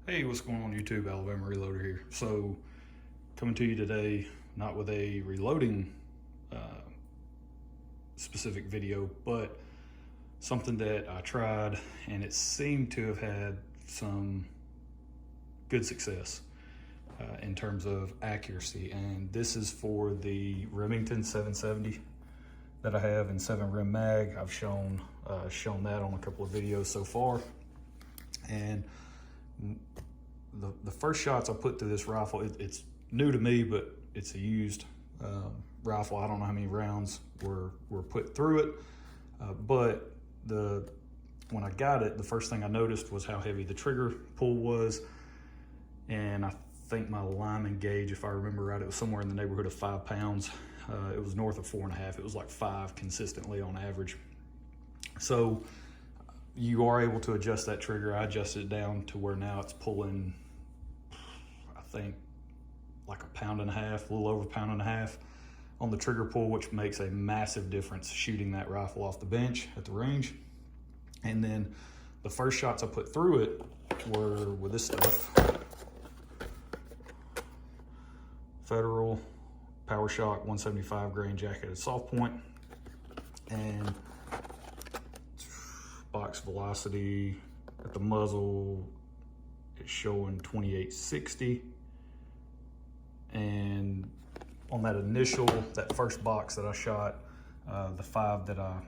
Hey, what's going on YouTube? Alabama Reloader here. So, coming to you today, not with a reloading specific video, but something that I tried and it seemed to have had some good success in terms of accuracy. And this is for the Remington 770 that I have in 7 rim mag. I've shown that on a couple of videos so far. And the first shots I put through this rifle, it's new to me, but it's a used rifle. I don't know how many rounds were put through it, but when I got it, the first thing I noticed was how heavy the trigger pull was, and I think my lineman gauge, if I remember right, it was somewhere in the neighborhood of 5 pounds. It was north of 4.5. It was like 5 consistently on average. So you are able to adjust that trigger. I adjusted it down to where now it's pulling, I think, like 1.5 pounds, a little over 1.5 pounds on the trigger pull, which makes a massive difference shooting that rifle off the bench at the range. And then the first shots I put through it were with this stuff. Federal Power Shock 175 grain jacketed soft point, and box velocity at the muzzle is showing 2860, and on that first box that I shot, the 5 that I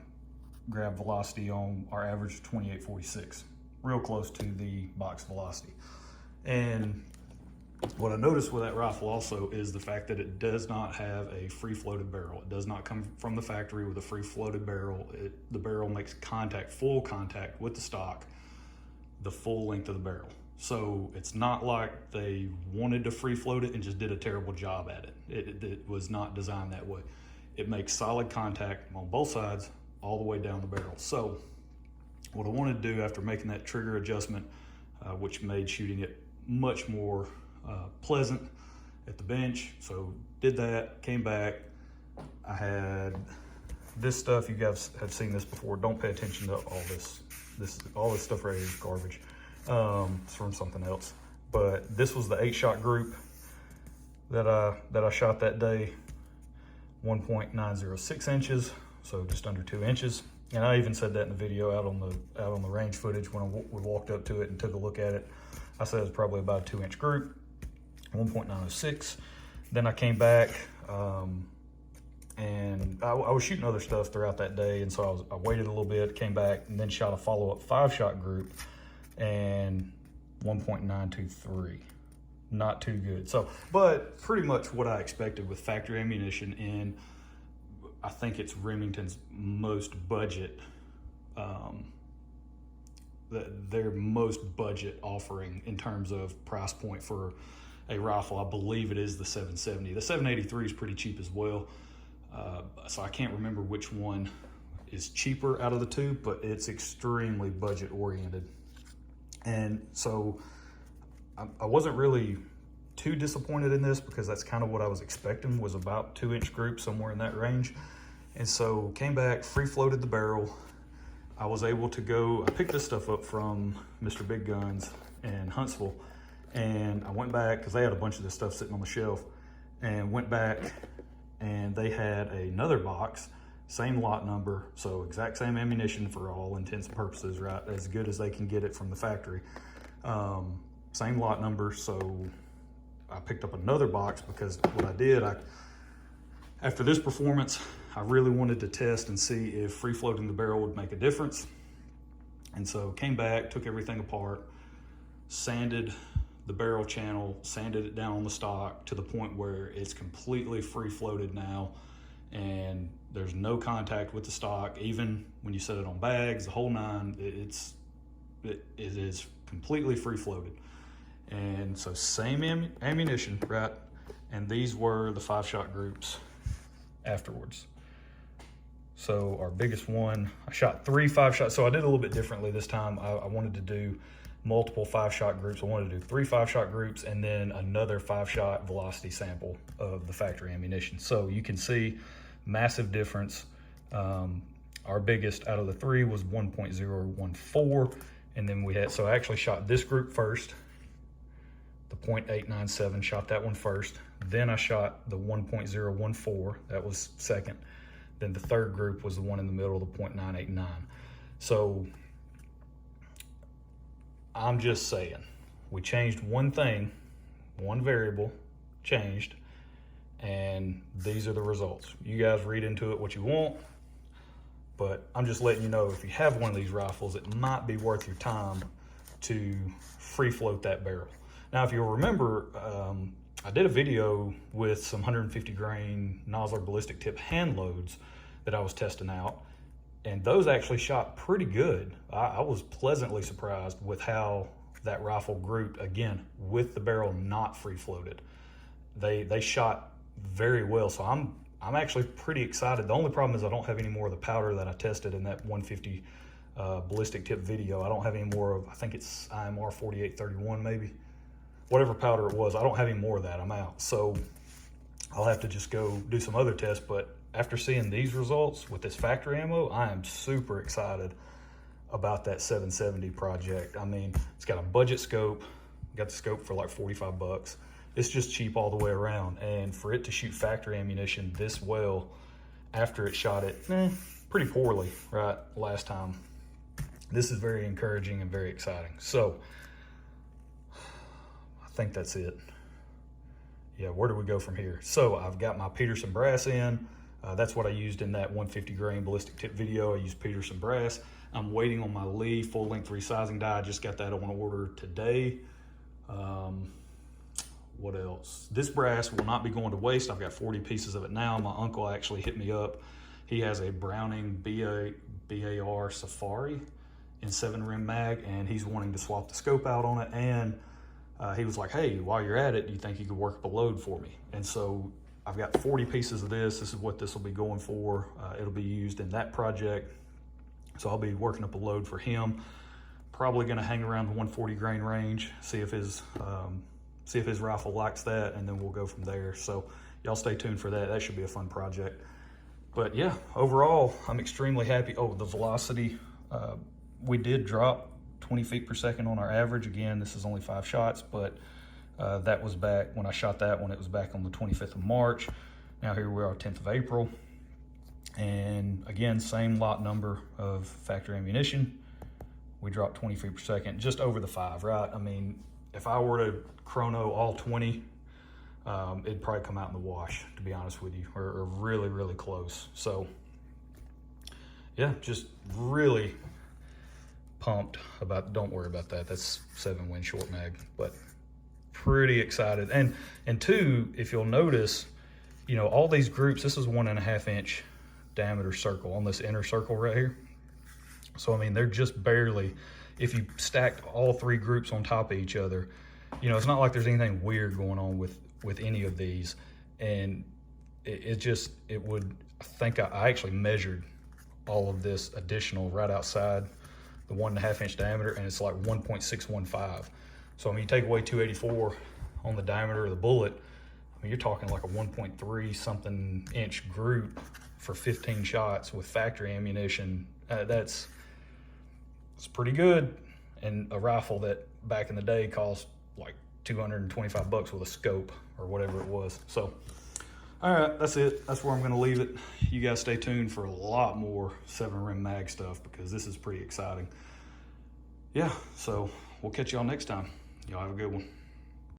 grabbed velocity on, our average is 2846, real close to the box velocity. And what I noticed with that rifle also is the fact that it does not have a free floated barrel. It does not come from the factory with a free floated barrel. The barrel makes full contact with the stock, the full length of the barrel. So it's not like they wanted to free float it and just did a terrible job at it. It was not designed that way. It makes solid contact on both sides all the way down the barrel. So what I wanted to do after making that trigger adjustment, which made shooting it much more pleasant at the bench, so did that, came back. I had this stuff. You guys have seen this before. Don't pay attention to all this stuff right here is garbage. It's from something else, but this was the 8-shot group that I shot that day. 1.906 inches, so just under 2 inches. And I even said that in the video out on the range footage when we walked up to it and took a look at it. I said it was probably about a 2-inch group, 1.906. Then I came back, and I was shooting other stuff throughout that day, and so I waited a little bit, came back, and then shot a follow-up 5-shot group, and 1.923. Not too good. So, but pretty much what I expected with factory ammunition, and I think it's Remington's most budget, their most budget offering in terms of price point for a rifle. I believe it is the 770. The 783 is pretty cheap as well. So I can't remember which one is cheaper out of the two, but it's extremely budget oriented. And so I wasn't really too disappointed in this, because that's kind of what I was expecting, was about 2-inch group, somewhere in that range. And so came back, free floated the barrel. I was able to I picked this stuff up from Mr. Big Guns in Huntsville, and I went back because they had a bunch of this stuff sitting on the shelf, and went back and they had another box, same lot number, so exact same ammunition for all intents and purposes, right? As good as they can get it from the factory. Same lot number, so I picked up another box because what I did, after this performance, I really wanted to test and see if free floating the barrel would make a difference. And so came back, took everything apart, sanded the barrel channel, sanded it down on the stock to the point where it's completely free floated now, and there's no contact with the stock. Even when you set it on bags, the whole nine, it is completely free floated. And so same ammunition, right? And these were the 5-shot groups afterwards. So our biggest one, I shot 3 5-shots. So I did a little bit differently this time. I wanted to do multiple 5-shot groups. I wanted to do 3 5-shot groups and then another 5-shot velocity sample of the factory ammunition. So you can see massive difference. Our biggest out of the 3 was 1.014. And then so I actually shot this group first, the .897, shot that one first. Then I shot the 1.014, that was second. Then the third group was the one in the middle, the .989. So I'm just saying, we changed one thing, one variable changed, and these are the results. You guys read into it what you want, but I'm just letting you know, if you have one of these rifles, it might be worth your time to free float that barrel. Now, if you'll remember, I did a video with some 150 grain Nosler ballistic tip hand loads that I was testing out, and those actually shot pretty good. I was pleasantly surprised with how that rifle grouped, again, with the barrel not free floated. They shot very well, so I'm actually pretty excited. The only problem is I don't have any more of the powder that I tested in that 150 ballistic tip video. I don't have any more of, I think it's IMR 4831 maybe. Whatever powder it was, I don't have any more of that. I'm out. So I'll have to just go do some other tests. But after seeing these results with this factory ammo, I am super excited about that 770 project. I mean, it's got a budget scope. Got the scope for like 45 bucks. It's just cheap all the way around. And for it to shoot factory ammunition this well after it shot it pretty poorly, right, last time, this is very encouraging and very exciting. So I think that's it. Yeah, where do we go from here? So I've got my Peterson brass in. That's what I used in that 150 grain ballistic tip video. I used Peterson brass. I'm waiting on my Lee full length resizing die. I just got that on order today. What else? This brass will not be going to waste. I've got 40 pieces of it now. My uncle actually hit me up. He has a Browning BAR Safari in 7 rim mag, and he's wanting to swap the scope out on it. And he was like, hey, while you're at it, do you think you could work up a load for me? And so I've got 40 pieces of this. This is what this will be going for. It'll be used in that project. So I'll be working up a load for him. Probably gonna hang around the 140 grain range, see if his rifle likes that, and then we'll go from there. So y'all stay tuned for that. That should be a fun project. But yeah, overall, I'm extremely happy. Oh, the velocity, we did drop 20 feet per second on our average. Again, this is only 5 shots, but that was back when I shot that one. It was back on the 25th of March. Now here we are, 10th of April. And again, same lot number of factory ammunition. We dropped 20 feet per second, just over the 5, right? I mean, if I were to chrono all 20, it'd probably come out in the wash, to be honest with you, or really, really close. So yeah, just really pumped about, don't worry about that. That's 7 Win short mag, but pretty excited. And two, if you'll notice, you know, all these groups, this is 1.5 inch diameter circle on this inner circle right here. So, I mean, they're just barely, if you stacked all 3 groups on top of each other, you know, it's not like there's anything weird going on with any of these. And it would, I think I actually measured all of this additional right outside the 1.5 inch diameter, and it's like 1.615. So, I mean, you take away 284 on the diameter of the bullet, I mean, you're talking like a 1.3 something inch group for 15 shots with factory ammunition. It's pretty good. And a rifle that back in the day cost like 225 bucks with a scope or whatever it was. So, all right, that's it. That's where I'm gonna leave it. You guys stay tuned for a lot more 7 rim mag stuff, because this is pretty exciting. Yeah, so we'll catch y'all next time. Y'all have a good one.